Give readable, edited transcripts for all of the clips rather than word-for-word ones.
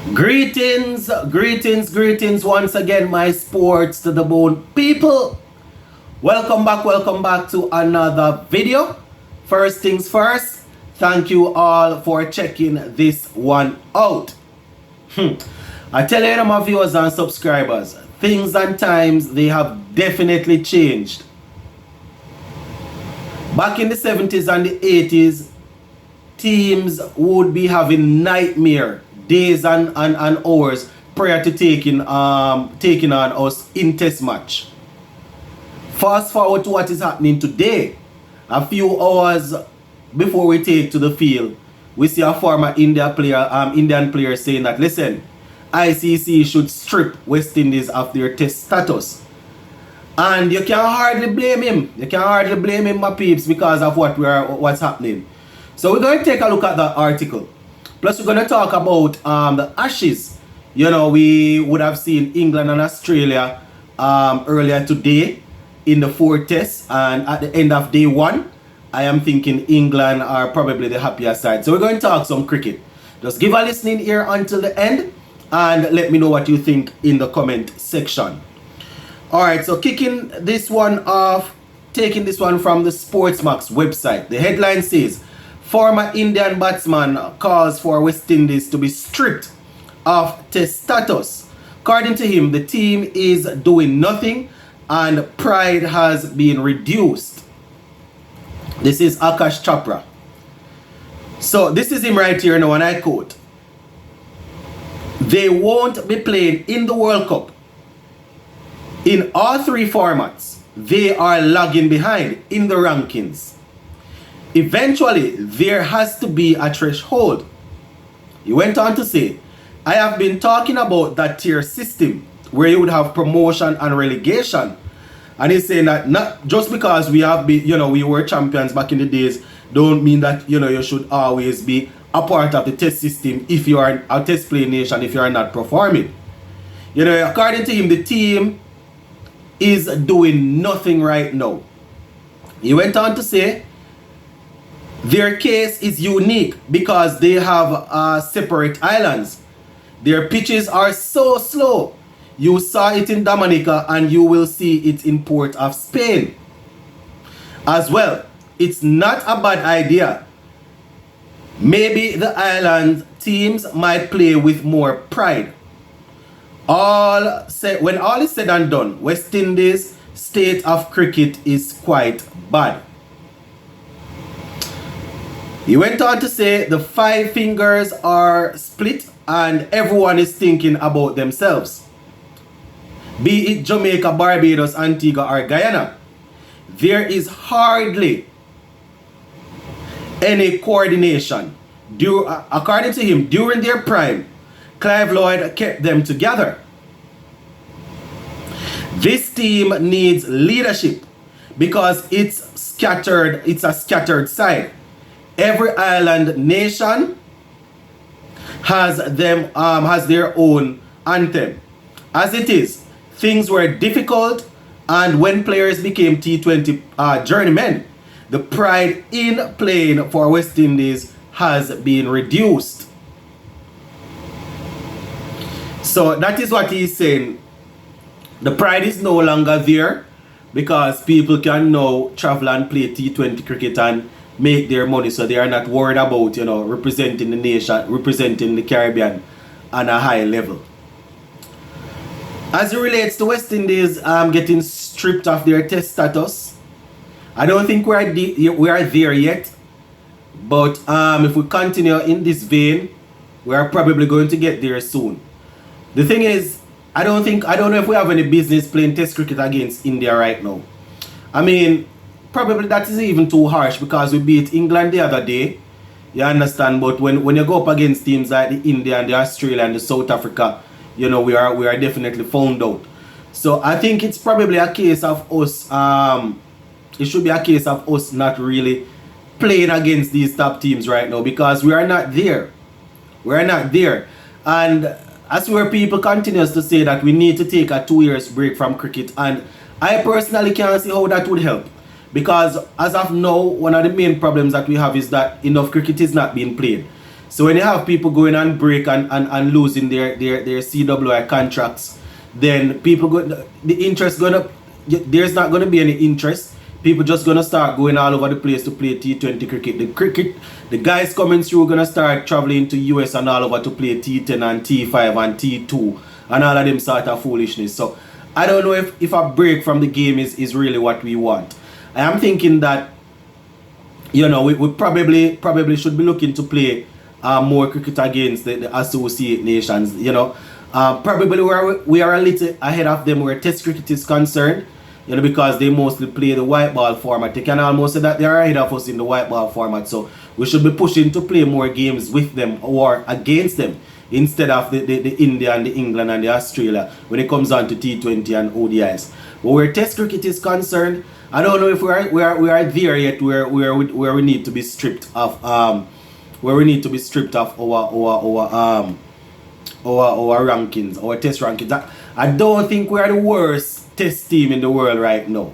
Greetings once again, my sports to the bone people. Welcome back to another video. First things first, thank you all for checking this one out. I tell you, my viewers and subscribers, things and times they have definitely changed. Back in the 70s and the 80s, teams would be having nightmare days and hours prior to taking on us in test match. Fast forward to what is happening today. A few hours before we take to the field, we see a former Indian player saying that, listen, ICC should strip West Indies of their test status. And you can hardly blame him. You can hardly blame him, my peeps, because of what's happening. So we're going to take a look at that article. Plus we're going to talk about the Ashes. You know, we would have seen England and Australia earlier today in the 4th test. And at the end of day 1, I am thinking England are probably the happier side. So we're going to talk some cricket. Just give a listening ear until the end. And let me know what you think in the comment section. Alright, so kicking this one off, taking this one from the Sportsmax website. The headline says, former Indian batsman calls for West Indies to be stripped of test status. According to him, the team is doing nothing and pride has been reduced. This is Akash Chopra. So this is him right here now, and I quote, they won't be playing in the World Cup. In all 3 formats, they are lagging behind in the rankings. Eventually, there has to be a threshold. He went on to say, I have been talking about that tier system where you would have promotion and relegation. And he's saying that not just because we have been, we were champions back in the days, don't mean that, you should always be a part of the test system if you are a test play nation, if you are not performing. According to him, the team is doing nothing right now. He went on to say, their case is unique because they have separate islands. Their pitches are so slow. You saw it in Dominica and you will see it in Port of Spain. As well, it's not a bad idea. Maybe the island teams might play with more pride. When all is said and done, West Indies' state of cricket is quite bad. He went on to say the 5 fingers are split and everyone is thinking about themselves. Be it Jamaica, Barbados, Antigua or Guyana, there is hardly any coordination. According to him, during their prime, Clive Lloyd kept them together. This team needs leadership because it's a scattered side. Every island nation has their own anthem. As it is, things were difficult, and when players became T20 journeymen, the pride in playing for West Indies has been reduced. So that is what he's saying. The pride is no longer there because people can now travel and play T20 cricket and make their money, so they are not worried about representing the nation, representing the Caribbean on a high level. As it relates to West Indies getting stripped of their test status, I don't think we are there yet. But if we continue in this vein, we are probably going to get there soon. The thing is, I don't know if we have any business playing test cricket against India right now. I mean, probably that is even too harsh because we beat England the other day. You understand? But when you go up against teams like the India and the Australia and the South Africa, we are definitely found out. So I think it's probably a case of us, it should be a case of us not really playing against these top teams right now because we are not there. We are not there. And as where people continues to say that we need to take a 2 years break from cricket, and I personally can't see how that would help. Because as of now, one of the main problems that we have is that enough cricket is not being played. So when you have people going on break and losing their CWI contracts, then people go, the interest gonna, there's not gonna be any interest. People just gonna start going all over the place to play T20 cricket. The guys coming through gonna start traveling to US and all over to play T10 and T5 and T2 and all of them sort of foolishness. So I don't know if a break from the game is really what we want. I am thinking that, you know, we probably should be looking to play more cricket against the associate nations. You know, probably we are a little ahead of them where Test cricket is concerned. You know, because they mostly play the white ball format. They can almost say that they are ahead of us in the white ball format. So we should be pushing to play more games with them or against them instead of the India and the England and the Australia when it comes on to T20 and ODIs. But where Test cricket is concerned, I don't know if we are there yet where we need to be stripped of our rankings, our Test rankings. I don't think we are the worst Test team in the world right now.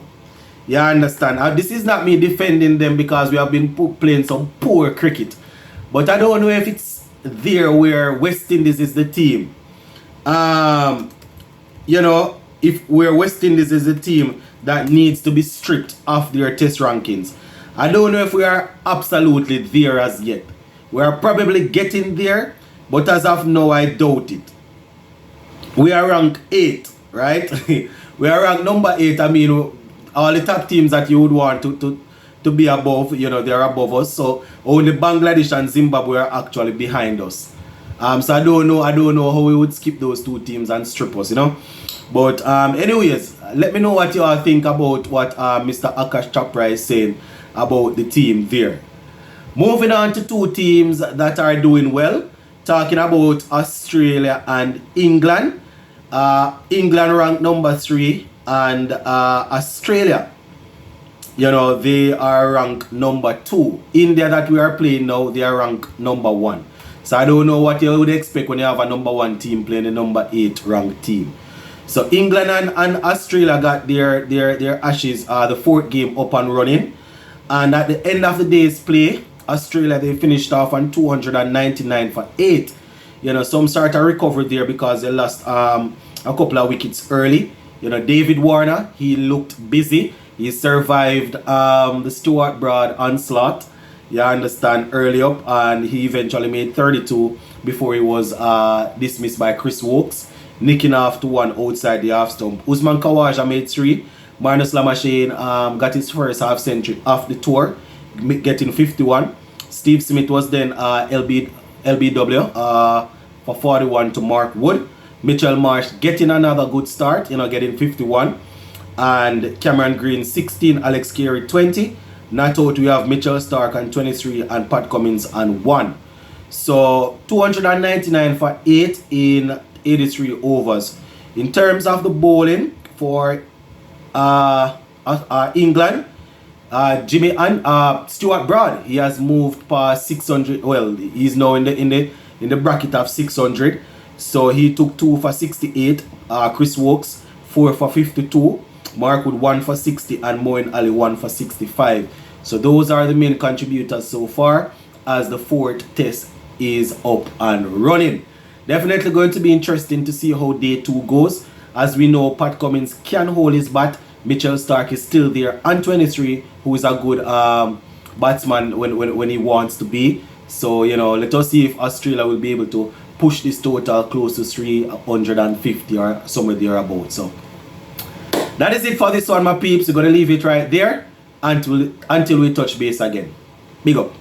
You understand? This is not me defending them because we have been playing some poor cricket. But I don't know if it's there where West Indies is the team. You know, if where West Indies is the team that needs to be stripped of their Test rankings. I don't know if we are absolutely there as yet. We are probably getting there, but as of now, I doubt it. We are ranked 8, right? We are ranked number 8. I mean, all the top teams that you would want to be above, you know, they're above us. So only Bangladesh and Zimbabwe are actually behind us. So I don't know how we would skip those two teams and strip us, you know. But anyways, let me know what you all think about what Mr. Akash Chopra is saying about the team there. Moving on to two teams that are doing well. Talking about Australia and England. England ranked number 3 and Australia, you know, they are ranked number 2. India that we are playing now, they are ranked number 1. So I don't know what you would expect when you have a number 1 team playing a number 8 ranked team. So England and Australia got their Ashes, the 4th game up and running. And at the end of the day's play, Australia, they finished off on 299 for 8. You know, some sort of recovery there because they lost a couple of wickets early. You know, David Warner, he looked busy. He survived the Stuart Broad onslaught, you understand, early up. And he eventually made 32 before he was dismissed by Chris Wokes, nicking off to 1 outside the half stump. Usman Khawaja made 3. Marnus Lamashane got his first half century off the tour, getting 51. Steve Smith was then LBW for 41 to Mark Wood. Mitchell Marsh getting another good start, you know, getting 51. And Cameron Green 16, Alex Carey 20. Not out, we have Mitchell Stark on 23 and Pat Cummins on 1. So 299 for 8 in 83 overs. In terms of the bowling for England, Jimmy and Stuart Broad, he has moved past 600. Well, he's now in the bracket of 600. So he took 2 for 68. Chris Wokes 4 for 52. Mark Wood 1 for 60 and Moeen Ali 1 for 65. So those are the main contributors so far as the 4th test is up and running. Definitely going to be interesting to see how day 2 goes. As we know, Pat Cummins can hold his bat. Mitchell Stark is still there on 23, who is a good batsman when he wants to be. So, you know, let us see if Australia will be able to push this total close to 350 or somewhere thereabouts. So that is it for this one, my peeps. We're going to leave it right there until we touch base again. Big up.